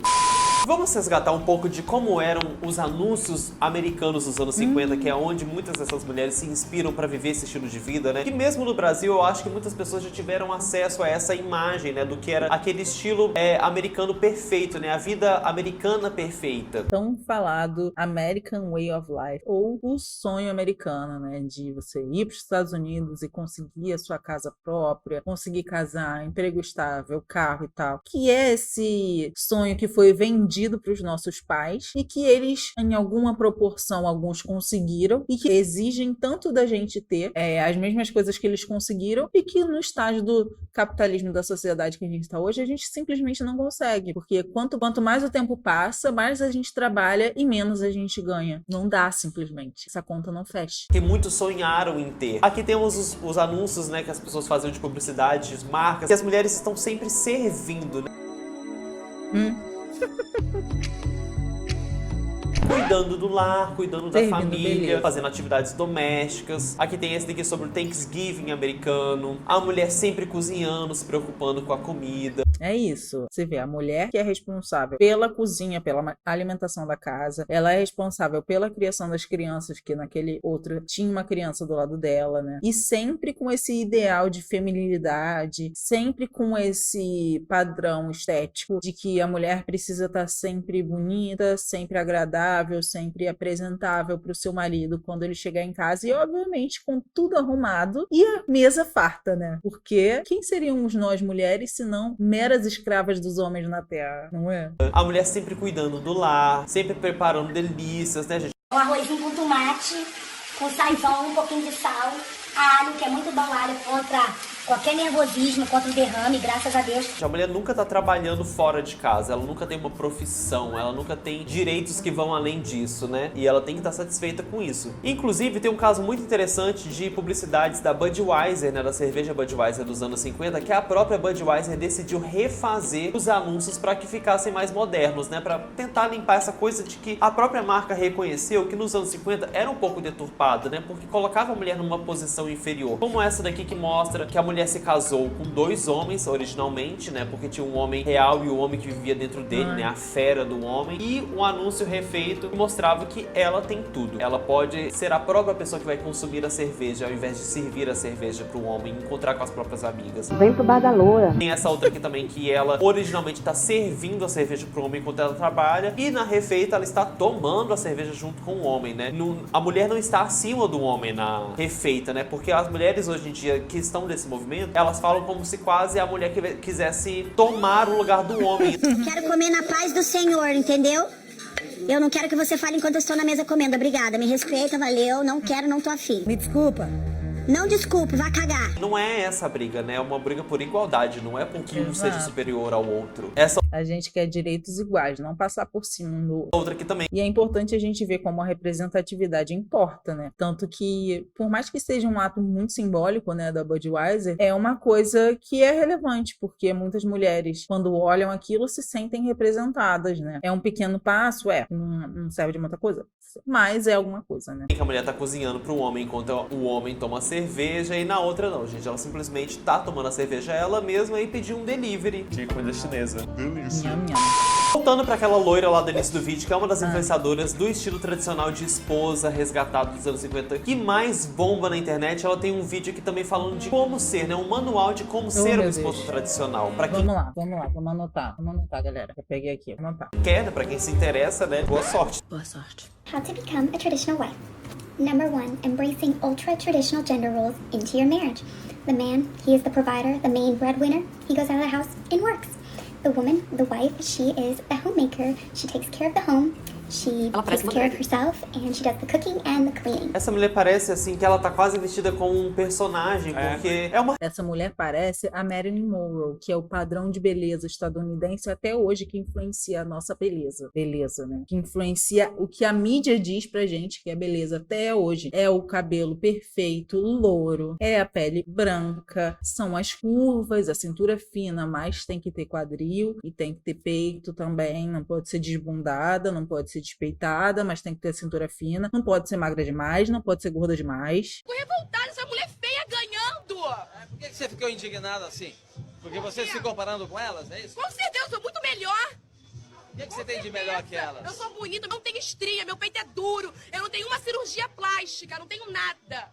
Vamos resgatar um pouco de como eram os anúncios americanos dos anos 50, que é onde muitas dessas mulheres se inspiram para viver esse estilo de vida, né? E mesmo no Brasil, eu acho que muitas pessoas já tiveram acesso a essa imagem, né? Do que era aquele estilo americano perfeito, né? A vida americana perfeita. Tão falado American Way of Life, ou o sonho americano, né? De você ir para os Estados Unidos e conseguir a sua casa própria, conseguir casar, emprego estável, carro e tal. Que é esse sonho que foi vendido para os nossos pais e que eles, em alguma proporção, alguns conseguiram e que exigem tanto da gente ter as mesmas coisas que eles conseguiram e que no estágio do capitalismo da sociedade que a gente está hoje, a gente simplesmente não consegue, porque quanto mais o tempo passa, mais a gente trabalha e menos a gente ganha. Não dá simplesmente. Essa conta não fecha. Que muitos sonharam em ter. Aqui temos os anúncios, né, que as pessoas faziam de publicidade, de marcas, que as mulheres estão sempre servindo, né? cuidando do lar, cuidando da Servindo, família, beleza. fazendo atividades domésticas. Aqui tem esse daqui sobre o Thanksgiving americano. A mulher sempre cozinhando, se preocupando com a comida. É isso. Você vê, a mulher que é responsável pela cozinha, pela alimentação da casa, ela é responsável pela criação das crianças, que naquele outro tinha uma criança do lado dela, né? E sempre com esse ideal de feminilidade, sempre com esse padrão estético de que a mulher precisa estar sempre bonita, sempre agradável, sempre apresentável para o seu marido quando ele chegar em casa e, obviamente, com tudo arrumado e a mesa farta, né? Porque quem seríamos nós mulheres se não meras escravas dos homens na terra, não é? A mulher sempre cuidando do lar, sempre preparando delícias, né, gente? Um arrozinho com tomate, com sazon, um pouquinho de sal, alho, que é muito bom alho contra qualquer nervosismo, contra o derrame, graças a Deus. A mulher nunca tá trabalhando fora de casa, ela nunca tem uma profissão, ela nunca tem direitos que vão além disso, né? E ela tem que estar satisfeita com isso. Inclusive, tem um caso muito interessante de publicidades da Budweiser, né? Da cerveja Budweiser dos anos 50, que a própria Budweiser decidiu refazer os anúncios para que ficassem mais modernos, né? Para tentar limpar essa coisa de que a própria marca reconheceu que nos anos 50 era um pouco deturpada, né? Porque colocava a mulher numa posição inferior. Como essa daqui que mostra que a mulher se casou com 2 homens originalmente, né? Porque tinha um homem real e o homem que vivia dentro dele, né? A fera do homem. E um anúncio refeito que mostrava que ela tem tudo. Ela pode ser a própria pessoa que vai consumir a cerveja, ao invés de servir a cerveja para o homem, encontrar com as próprias amigas. Vem pro bar da loura. Tem essa outra aqui também, que ela originalmente está servindo a cerveja para o homem enquanto ela trabalha. E na refeita ela está tomando a cerveja junto com o homem, né? A mulher não está acima do homem na refeita, né? Porque as mulheres hoje em dia que estão nesse movimento, elas falam como se quase a mulher quisesse tomar o lugar do homem. Quero comer na paz do Senhor, entendeu? Eu não quero que você fale enquanto eu estou na mesa comendo. Obrigada, me respeita, valeu. Não quero, não tô afim. Me desculpa. Não desculpe, vá cagar. Não é essa a briga, né? É uma briga por igualdade, não é porque um seja superior ao outro. A gente quer direitos iguais, não passar por cima um do outro. Outra aqui também. E é importante a gente ver como a representatividade importa, né? Tanto que, por mais que seja um ato muito simbólico, né, da Budweiser, é uma coisa que é relevante, porque muitas mulheres, quando olham aquilo, se sentem representadas, né? É um pequeno passo, não serve de muita coisa, mas é alguma coisa, né? A mulher tá cozinhando pro homem enquanto o homem toma cerveja, e na outra não, gente. Ela simplesmente tá tomando a cerveja ela mesma e pediu um delivery de comida chinesa. Delícia. Voltando pra aquela loira lá do início do vídeo, que é uma das influenciadoras do estilo tradicional de esposa resgatado dos anos 50, que mais bomba na internet, ela tem um vídeo aqui também falando de como ser, né? Um manual de como ser uma esposa tradicional. Pra quem Vamos anotar, galera. Eu peguei aqui, vamos anotar. quer, né? Pra quem se interessa, né? Boa sorte. Boa sorte. How to become a traditional wife. Number 1, embracing ultra-traditional gender roles into your marriage. The man, he is the provider, the main breadwinner. He goes out of the house and works. The woman, the wife, she is the homemaker. She takes care of the home. She takes care of herself and she does the cooking and the cleaning. Essa mulher parece, assim, que ela tá quase vestida como um personagem, porque é uma... Essa mulher parece a Marilyn Monroe, que é o padrão de beleza estadunidense até hoje, que influencia a nossa beleza. Beleza, né? Que influencia o que a mídia diz pra gente que é beleza até hoje. É o cabelo perfeito, louro, é a pele branca, são as curvas, a cintura fina, mas tem que ter quadril e tem que ter peito também, não pode ser desbundada, não pode ser despeitada, mas tem que ter cintura fina, não pode ser magra demais, não pode ser gorda demais. Tô revoltada, essa mulher feia ganhando! Por que você ficou indignada assim? Porque você se comparando com elas, é isso? Com certeza, eu sou muito melhor! O que você tem de melhor que elas? Eu sou bonita, não tenho estria, meu peito é duro, eu não tenho uma cirurgia plástica, não tenho nada.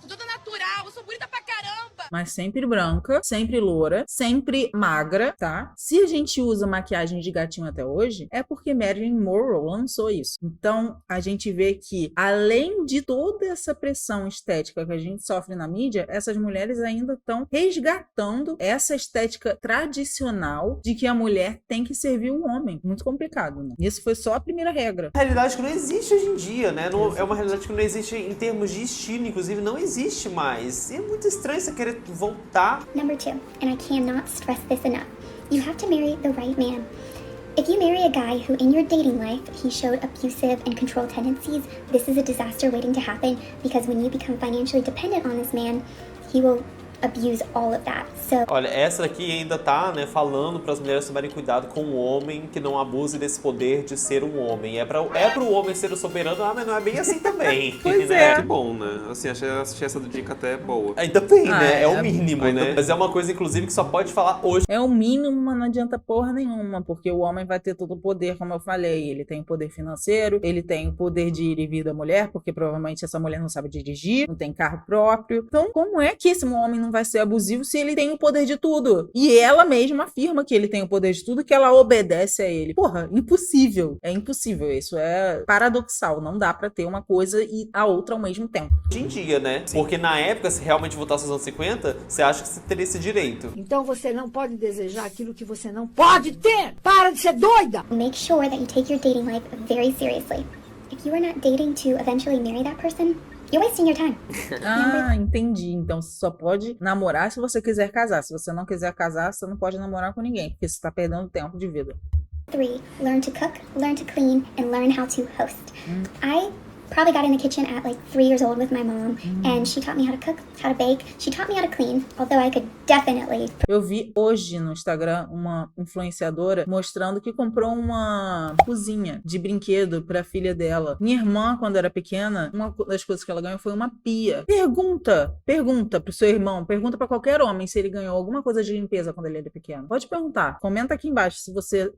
Sou toda natural, eu sou bonita pra caramba. Mas sempre branca, sempre loura, sempre magra, tá? Se a gente usa maquiagem de gatinho até hoje, é porque Marilyn Monroe lançou isso. Então, a gente vê que, além de toda essa pressão estética que a gente sofre na mídia, essas mulheres ainda estão resgatando essa estética tradicional de que a mulher tem que servir o homem. Muito complicado, né? Isso foi só a primeira regra. Realidade que não existe hoje em dia, né? Não, é uma realidade que não existe em termos de estilo, inclusive não existe mais. E é muito estranho você querer voltar. Number 2, and I cannot stress this enough. You have to marry the right man. If you marry a guy who in your dating life, he showed abusive and control tendencies, this is a disaster waiting to happen because when you become financially dependent on this man, he will abuse all of that. So Olha, essa aqui ainda tá, né, falando para as mulheres tomarem cuidado com o homem, que não abuse desse poder de ser um homem. É pro homem ser o soberano, mas não é bem assim também. Pois né? é. Que bom, né? Assim, achei essa dica até boa. Ainda bem, né? é É o mínimo, né? Mas é uma coisa, inclusive, que só pode falar hoje. É o mínimo, mas não adianta porra nenhuma, porque o homem vai ter todo o poder, como eu falei. Ele tem o poder financeiro, ele tem o poder de ir e vir da mulher, porque provavelmente essa mulher não sabe dirigir, não tem carro próprio. Então, como é que esse homem não vai ser abusivo se ele tem o poder de tudo? E ela mesma afirma que ele tem o poder de tudo, que ela obedece a ele. Porra, impossível. É impossível. Isso é paradoxal. Não dá pra ter uma coisa e a outra ao mesmo tempo. Hoje em dia, né? Sim. Porque na época, se realmente voltasse aos anos 50, você acha que você teria esse direito. Então você não pode desejar aquilo que você não pode ter! Para de ser doida! make sure that you take your dating life very seriously. If you are not dating to eventually marry that person, you're wasting your time. Ah, entendi. Então você só pode namorar se você quiser casar. Se você não quiser casar, você não pode namorar com ninguém, porque você tá perdendo tempo de vida. 3, learn to cook, learn to clean, and learn how to host. I probably got in the kitchen at like 3 years old with my mom, and she taught me how to cook, how to bake. She taught me how to clean, although I could definitely... Eu vi hoje no Instagram uma influenciadora mostrando que comprou uma cozinha de brinquedo pra filha dela. Minha irmã, quando era pequena, uma das coisas que ela ganhou foi uma pia. Pergunta pro seu irmão, pergunta pra qualquer homem se ele ganhou alguma coisa de limpeza quando ele era pequeno. Pode perguntar. Comenta aqui embaixo se você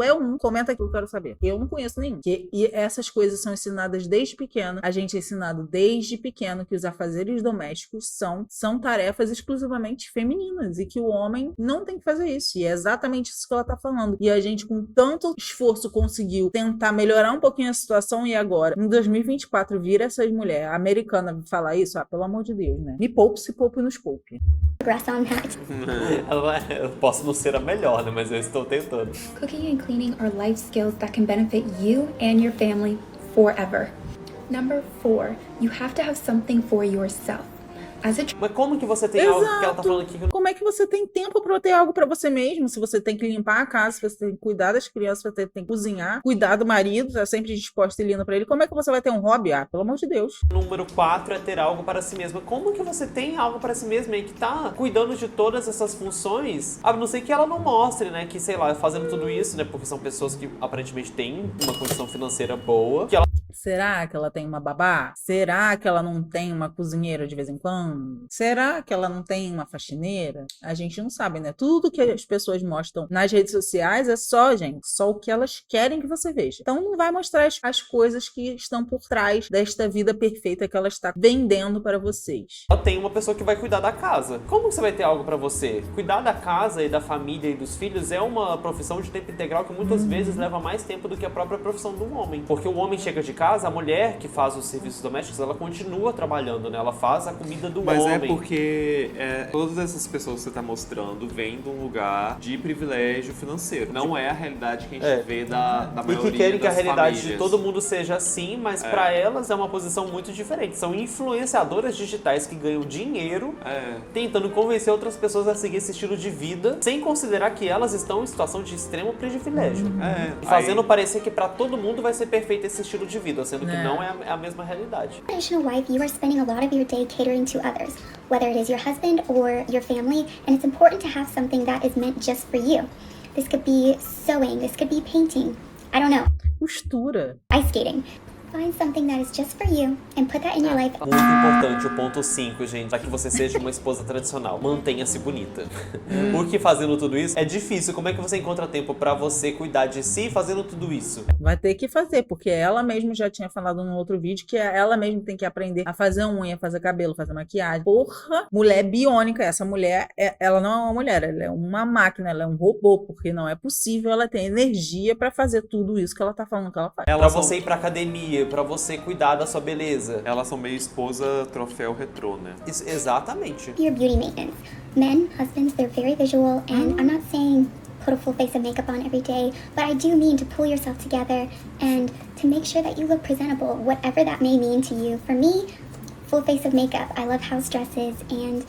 é um, comenta aqui que eu quero saber. Eu não conheço nenhum. E essas coisas são ensinadas desde pequeno. A gente é ensinado desde pequeno que os afazeres domésticos são tarefas exclusivamente femininas e que o homem não tem que fazer isso. E é exatamente isso que ela tá falando. E a gente, com tanto esforço, conseguiu tentar melhorar um pouquinho a situação e agora, em 2024, vira essas mulheres americanas falar isso? Ah, pelo amor de Deus, né? Me poupe, se poupe, nos poupe. Eu posso não ser a melhor, né? Mas eu estou tentando. Cooking and cleaning are life skills that can benefit you and your family forever. Number 4, you have to have something for yourself. Mas como que você tem algo que ela tá falando aqui? Como é que você tem tempo pra ter algo pra você mesmo? Se você tem que limpar a casa, se você tem que cuidar das crianças, se você tem que cozinhar, cuidar do marido, tá sempre disposta e linda pra ele, como é que você vai ter um hobby? Ah, pelo amor de Deus. Número 4 é ter algo para si mesma. Como que você tem algo para si mesma e que tá cuidando de todas essas funções? A não ser que ela não mostre, né? Que, sei lá, fazendo tudo isso, né? Porque são pessoas que aparentemente têm uma condição financeira boa, que ela... Será que ela tem uma babá? Será que ela não tem uma cozinheira de vez em quando? Será que ela não tem uma faxineira? A gente não sabe, né? Tudo que as pessoas mostram nas redes sociais é só o que elas querem que você veja. Então não vai mostrar as coisas que estão por trás desta vida perfeita que ela está vendendo para vocês. Ela tem uma pessoa que vai cuidar da casa. Como você vai ter algo para você? Cuidar da casa e da família e dos filhos é uma profissão de tempo integral que muitas vezes leva mais tempo do que a própria profissão do homem. Porque o homem chega de casa, a mulher que faz os serviços domésticos, ela continua trabalhando, né? Ela faz a comida do homem. Mas é porque todas essas pessoas que você tá mostrando vêm de um lugar de privilégio financeiro. Não é a realidade que a gente vê da maioria das E que querem que a realidade famílias. de todo mundo seja assim, mas pra elas é uma posição muito diferente. São influenciadoras digitais que ganham dinheiro tentando convencer outras pessoas a seguir esse estilo de vida, sem considerar que elas estão em situação de extremo privilégio. E fazendo parecer que pra todo mundo vai ser perfeito esse estilo de vida, sendo que não é a mesma realidade. Traditional wife, you are spending a lot of your day catering to others, whether it is your husband or your family, and it's important to have something that is meant just for you. This could be sewing, this could be painting, I don't know. Costura. Ice skating. Find something that is just for you and put that in your life. Muito importante, o ponto 5, gente, para que você seja uma esposa tradicional. Mantenha-se bonita. Porque fazendo tudo isso é difícil. Como é que você encontra tempo para você cuidar de si fazendo tudo isso? Vai ter que fazer, porque ela mesma já tinha falado no outro vídeo que ela mesma tem que aprender a fazer unha, fazer cabelo, fazer maquiagem. Porra, mulher biônica. Essa mulher, ela não é uma mulher, ela é uma máquina, ela é um robô, porque não é possível ela ter energia para fazer tudo isso que ela tá falando que ela faz. Pra você ir pra academia, pra você cuidar da sua beleza. Elas são meio esposa troféu retrô, né? Isso, exatamente. Your beauty maintenance. Men, husbands, they're very visual, and I'm not saying put a full face of makeup on every day, but I do mean to pull yourself together and to make sure that you look presentable, whatever that may mean to you. For me, full face of makeup. I love house dresses, and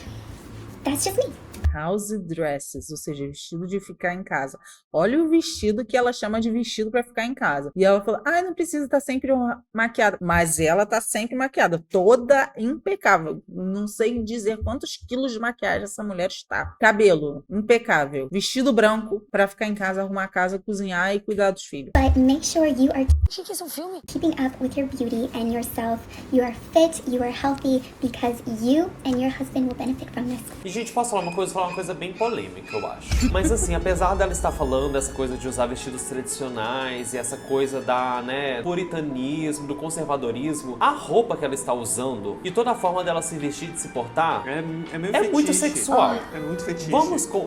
that's just me. house dresses, ou seja, vestido de ficar em casa. Olha o vestido que ela chama de vestido pra ficar em casa. E ela falou, não precisa estar sempre maquiada. Mas ela tá sempre maquiada, toda impecável. Não sei dizer quantos quilos de maquiagem essa mulher está. Cabelo, impecável. Vestido branco pra ficar em casa, arrumar a casa, cozinhar e cuidar dos filhos. But make sure you are Gente, isso é um filme? keeping up with your beauty and yourself. You are fit, you are healthy, because you and your husband will benefit from this. E, gente, posso falar uma coisa bem polêmica, eu acho. Mas, assim, apesar dela estar falando essa coisa de usar vestidos tradicionais e essa coisa da, puritanismo, do conservadorismo, a roupa que ela está usando e toda a forma dela se vestir, de se portar, é meio é fetiche. muito sexual. É muito fetiche.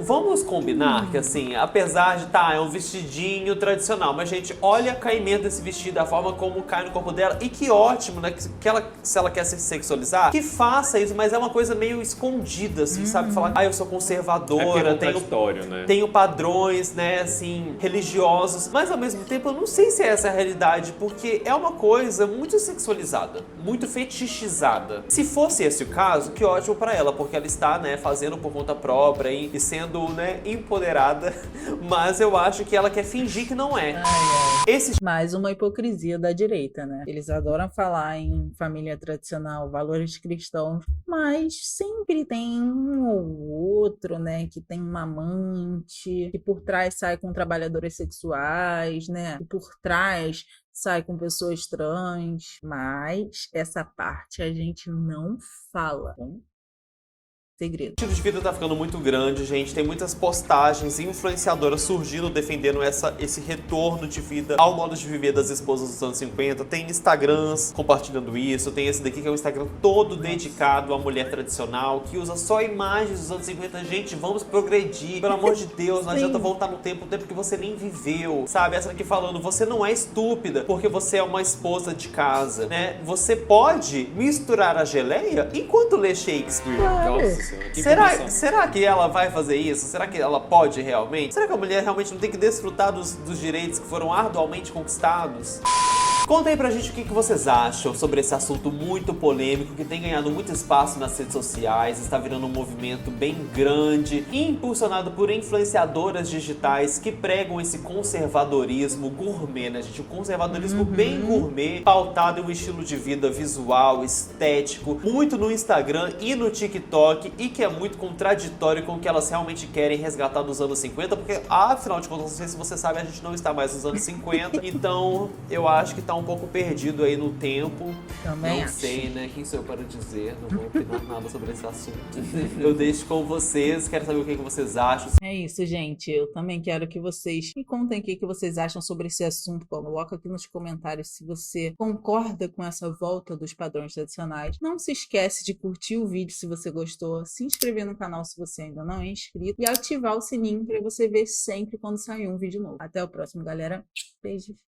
Vamos combinar que, assim, apesar de é um vestidinho tradicional, mas, gente, olha o caimento desse vestido, a forma como cai no corpo dela, e que ótimo, né, que ela, se ela quer se sexualizar, que faça isso, mas é uma coisa meio escondida, assim, sabe? Falar, eu sou conservadora, tenho padrões, né, assim, religiosos, mas ao mesmo tempo eu não sei se essa é a realidade, porque é uma coisa muito sexualizada, muito fetichizada. Se fosse esse o caso, que ótimo pra ela, porque ela está, fazendo por conta própria e sendo, empoderada, mas eu acho que ela quer fingir que não é. Mais uma hipocrisia da direita, né? Eles adoram falar em família tradicional, valores cristãos, mas sempre tem um ou outro, que tem uma amante, que por trás sai com trabalhadoras sexuais, que por trás sai com pessoas trans, mas essa parte a gente não fala. Segredo. O estilo de vida tá ficando muito grande, gente. Tem muitas postagens influenciadoras surgindo, defendendo esse retorno de vida ao modo de viver das esposas dos anos 50. Tem Instagrams compartilhando isso. Tem esse daqui que é um Instagram todo dedicado à mulher tradicional, que usa só imagens dos anos 50. Gente, vamos progredir. Pelo amor de Deus, não adianta voltar no tempo que você nem viveu. Sabe? Essa aqui falando, você não é estúpida porque você é uma esposa de casa, né? Você pode misturar a geleia enquanto lê Shakespeare. Claro. Será que ela vai fazer isso? Será que ela pode realmente? Será que a mulher realmente não tem que desfrutar dos direitos que foram arduamente conquistados? Conta aí pra gente o que vocês acham sobre esse assunto muito polêmico que tem ganhado muito espaço nas redes sociais, está virando um movimento bem grande e impulsionado por influenciadoras digitais que pregam esse conservadorismo gourmet, né, gente? O conservadorismo bem gourmet, pautado em um estilo de vida visual, estético, muito no Instagram e no TikTok, e que é muito contraditório com o que elas realmente querem resgatar dos anos 50, porque, afinal de contas, não sei se você sabe, a gente não está mais nos anos 50, então eu acho que tá um pouco perdido aí no tempo. Também não acho. sei, né? Quem sou eu para dizer? Não vou opinar nada sobre esse assunto. Eu deixo com vocês, quero saber o que vocês acham. É isso, gente. Eu também quero que vocês me contem o que vocês acham sobre esse assunto. Coloca aqui nos comentários se você concorda com essa volta dos padrões tradicionais. Não se esquece de curtir o vídeo se você gostou, se inscrever no canal se você ainda não é inscrito e ativar o sininho para você ver sempre quando sair um vídeo novo. Até o próximo, galera. Beijos.